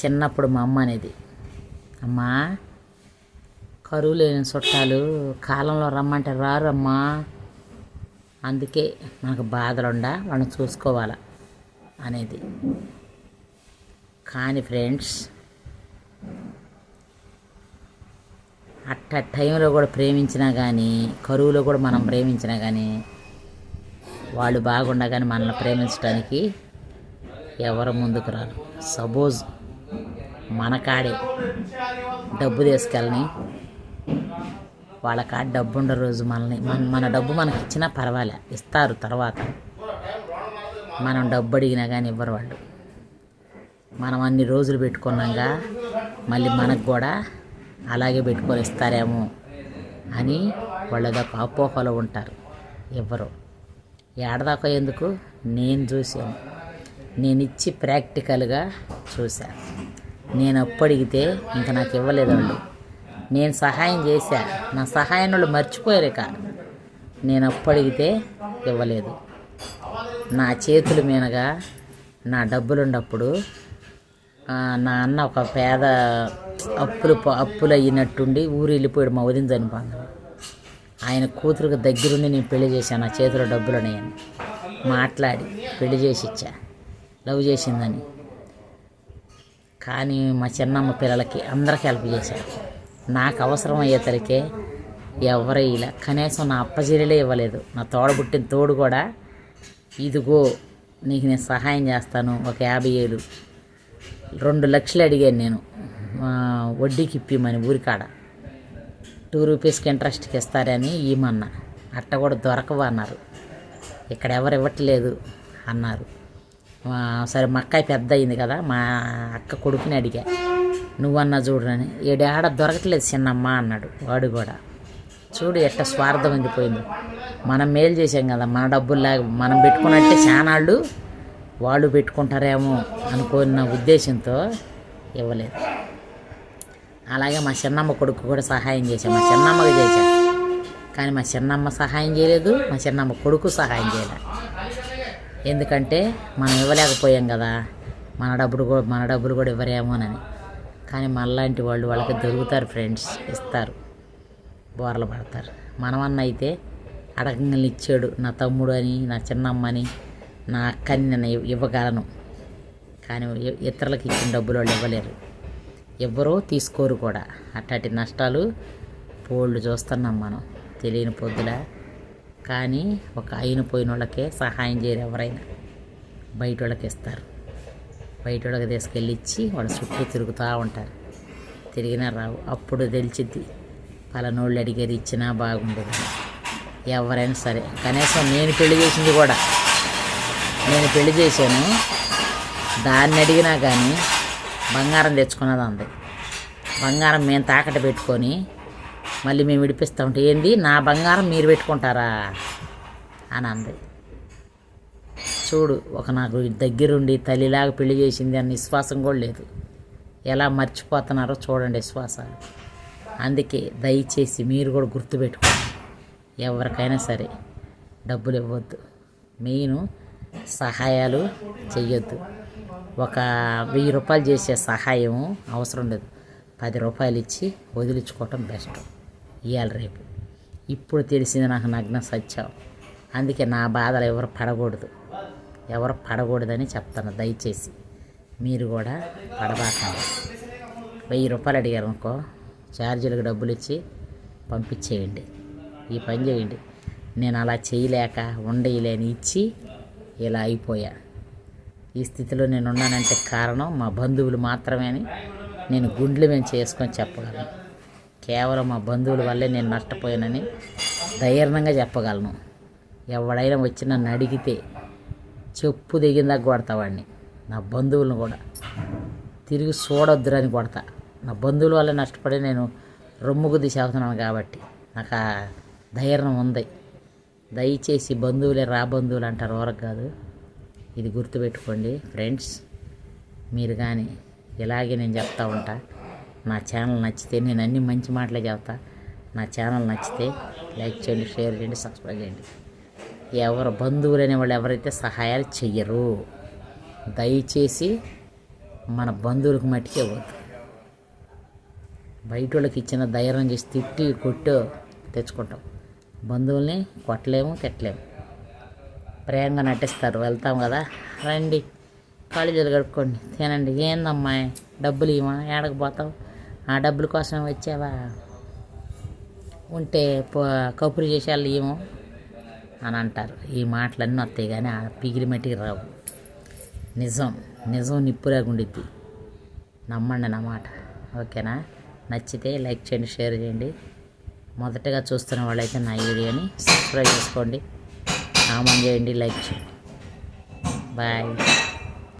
చిన్నప్పుడు మా అమ్మ అనేది, అమ్మా కరువు లేని చుట్టాలు కాలంలో రమ్మంటే రారమ్మా, అందుకే మనకు బాధలుండా వాళ్ళని చూసుకోవాలా అనేది. కానీ ఫ్రెండ్స్, అట్ట టైంలో కూడా ప్రేమించినా కానీ, కరువులో కూడా మనం ప్రేమించినా కానీ, వాళ్ళు బాగుండగానే మనల్ని ప్రేమించడానికి ఎవరు ముందుకు రారు. సపోజ్ మన కాడే డబ్బు తీసుకెళ్ళని, వాళ్ళ కాడ డబ్బు ఉండే రోజు మన డబ్బు మనకి ఇచ్చినా పర్వాలే, ఇస్తారు తర్వాత. మనం డబ్బు అడిగినా కానీ ఇవ్వరు వాళ్ళు. మనం అన్ని రోజులు పెట్టుకున్నాగా మళ్ళీ మనకు కూడా అలాగే పెట్టుకొని ఇస్తారేమో అని వాళ్ళదొక అపోహలో ఉంటారు. ఇవ్వరు. ఏడదాకా ఎందుకు, నేను చూశాను, నేను ఇచ్చి ప్రాక్టికల్గా చూశాను. నేను అప్పు అడిగితే ఇంకా నాకు ఇవ్వలేదు వాళ్ళు. నేను సహాయం చేశా, నా సహాయం వాళ్ళు మర్చిపోయారు. ఇక నేను అప్పు అడిగితే ఇవ్వలేదు. నా చేతుల మీదగా నా డబ్బులు ఉన్నప్పుడు నా అన్న ఒక పేద అప్పులు అయినట్టుండి ఊరు వెళ్ళిపోయాడు. మా వదిన చనిపోయింది. ఆయన కూతురుకు దగ్గరుండి నేను పెళ్లి చేశాను. నా చేతిలో డబ్బులు ఉన్నాయని మాట్లాడి పెళ్లి చేసి ఇచ్చా, లవ్ చేసిందని. కానీ మా చిన్నమ్మ పిల్లలకి అందరికీ హెల్ప్ చేశారు. నాకు అవసరం అయ్యేసరికే ఎవరు ఇలా, కనీసం నా అప్పచెల్లెలే ఇవ్వలేదు. నా తోడబుట్టిన తోడు కూడా, ఇదిగో నీకు నేను సహాయం చేస్తాను, ఒక 50,000 2 లక్షలు అడిగాను నేను వడ్డీకి ఇప్పిమని, ఊరికాడ 2 రూపీస్కి ఇంట్రెస్ట్కి ఇస్తారని ఈమన్నా. అట్ట కూడా దొరకవు అన్నారు. ఇక్కడ ఎవరు ఇవ్వట్లేదు అన్నారు. సరే మా అక్కాయి పెద్ద అయింది కదా, మా అక్క కొడుకుని అడిగా, నువ్వన్నా చూడని. ఏడాడ దొరకట్లేదు చిన్నమ్మ అన్నాడు వాడు కూడా. చూడు ఎట్ట స్వార్థం ఉండిపోయింది. మనం మేలు చేసాం కదా, మన డబ్బుల్లాగా మనం పెట్టుకున్నట్టే చానాళ్ళు వాళ్ళు పెట్టుకుంటారేమో అనుకున్న ఉద్దేశంతో ఇవ్వలేదు. అలాగే మా చిన్నమ్మ కొడుకు కూడా సహాయం చేశాను, మా చిన్నమ్మకి చేశా. కానీ మా చిన్నమ్మ సహాయం చేయలేదు, మా చిన్నమ్మ కొడుకు సహాయం చేయలేదు. ఎందుకంటే మనం ఇవ్వలేకపోయాం కదా, మన డబ్బులు కూడా ఇవ్వరేమోనని. కానీ మనలాంటి వాళ్ళు వాళ్ళకి దొరుకుతారు ఫ్రెండ్స్, ఇస్తారు, బోర్లు పడతారు. మనమన్న అయితే అడగంగా ఇచ్చాడు నా తమ్ముడు అని, నా చిన్నమ్మని, నా అక్కని నేను ఇవ్వగలను. కానీ ఇతరులకు ఇచ్చిన డబ్బులు వాళ్ళు ఇవ్వలేరు, ఎవ్వరూ తీసుకోరు కూడా. అట్లాంటి నష్టాలు పోళ్ళు చూస్తున్నాం మనం తెలియని పొద్దులా. కానీ ఒక అయిన పోయిన వాళ్ళకే సహాయం చేయరు ఎవరైనా, బయట వాళ్ళకి ఇస్తారు. బయట వాళ్ళకి తీసుకెళ్ళి ఇచ్చి వాళ్ళ చుట్టూ తిరుగుతూ ఉంటారు. తిరిగినా రావు. అప్పుడు తెలిసిద్ది పలానోళ్ళు అడిగేది ఇచ్చినా బాగుండేది. ఎవరైనా సరే, కనీసం నేను పెళ్లి చేసింది కూడా, నేను పెళ్లి చేశాను, దాన్ని అడిగినా కానీ బంగారం తెచ్చుకున్నది అంది. బంగారం మేము తాకట్టు పెట్టుకొని మళ్ళీ మేము విడిపిస్తూ ఉంటే, ఏంది నా బంగారం మీరు పెట్టుకుంటారా అని అంది. చూడు, ఒక నాకు దగ్గరుండి తల్లిలాగా పెళ్లి చేసింది అన్న విశ్వాసం కూడా లేదు. ఎలా మర్చిపోతున్నారో చూడండి విశ్వాసాలు. అందుకే దయచేసి మీరు కూడా గుర్తుపెట్టుకోండి, ఎవరికైనా సరే డబ్బులు ఇవ్వద్దు, మెయిన్ సహాయాలు చెయ్యొద్దు. ఒక 1000 రూపాయలు చేసే సహాయం అవసరం లేదు, 10 రూపాయలు ఇచ్చి వదిలించుకోవటం బెస్ట్. ఇవాళ రేపు ఇప్పుడు తెలిసింది నాకు నగ్న సత్యం. అందుకే నా బాధలు ఎవరు పడకూడదని చెప్తాను. దయచేసి మీరు కూడా పడబాకండి. 1000 రూపాయలు అడిగారు అనుకో, ఛార్జీలకు డబ్బులు ఇచ్చి పంపించేయండి. ఈ పని చేయండి. నేను అలా చేయలేక ఉండలేని ఇచ్చి ఇలా అయిపోయా. ఈ స్థితిలో నేను ఉన్నానంటే కారణం మా బంధువులు మాత్రమే అని నేను గుండెలు మేము చేసుకొని చెప్పగలను. కేవలం మా బంధువుల వల్లే నేను నష్టపోయానని ధైర్యంగా చెప్పగలను. ఎవడైనా వచ్చి నన్ను అడిగితే చెప్పు దిగిందాక కొడతా వాడిని. నా బంధువులను కూడా తిరిగి చూడొద్దురని కొడతా. నా బంధువుల వల్ల నష్టపడి నేను రొమ్ముకు దిశవుతున్నాను కాబట్టి నాకు ఆ ధైర్యం ఉంది. దయచేసి బంధువులే బంధువులు అంటారు, ఎవరికి కాదు. ఇది గుర్తుపెట్టుకోండి ఫ్రెండ్స్. మీరు కానీ ఇలాగే నేను చెప్తా ఉంటా. నా ఛానల్ నచ్చితే నేను అన్ని మంచి మాటలే చెప్తా. నా ఛానల్ నచ్చితే లైక్ చేయండి, షేర్ చేయండి, సబ్స్క్రైబ్ చేయండి. ఎవరు బంధువులు అనే వాళ్ళు ఎవరైతే సహాయాలు చెయ్యరు, దయచేసి మన బంధువులకు మట్టికే పోతుంది. బయట వాళ్ళకి ఇచ్చిన ధైర్యం చేసి తిట్టి కొట్టు తెచ్చుకుంటాం. బంధువుల్ని కొట్టలేము, తిట్టలేము. ప్రేమగా నటిస్తారు. వెళ్తాం కదా, రండి కాలేజీలు కడుక్కోండి, తినండి. ఏందమ్మా డబ్బులు ఇవ్వమా, ఏడకు పోతావు, ఆ డబ్బుల కోసమే వచ్చావా, ఉంటే కపురు చేసి వాళ్ళు ఏమో అని అంటారు. ఈ మాటలన్నీ వస్తాయి కానీ ఆ పిగిలి మట్టికి రావు. నిజం నిప్పులాగుండిద్ది. నమ్మండి నా మాట. ఓకేనా? నచ్చితే లైక్ చేయండి, షేర్ చేయండి. మొదటగా చూస్తున్న వాళ్ళైతే నా వీడియోని సబ్స్క్రైబ్ చేసుకోండి, కామెంట్ చేయండి, లైక్ చేయండి. బాయ్.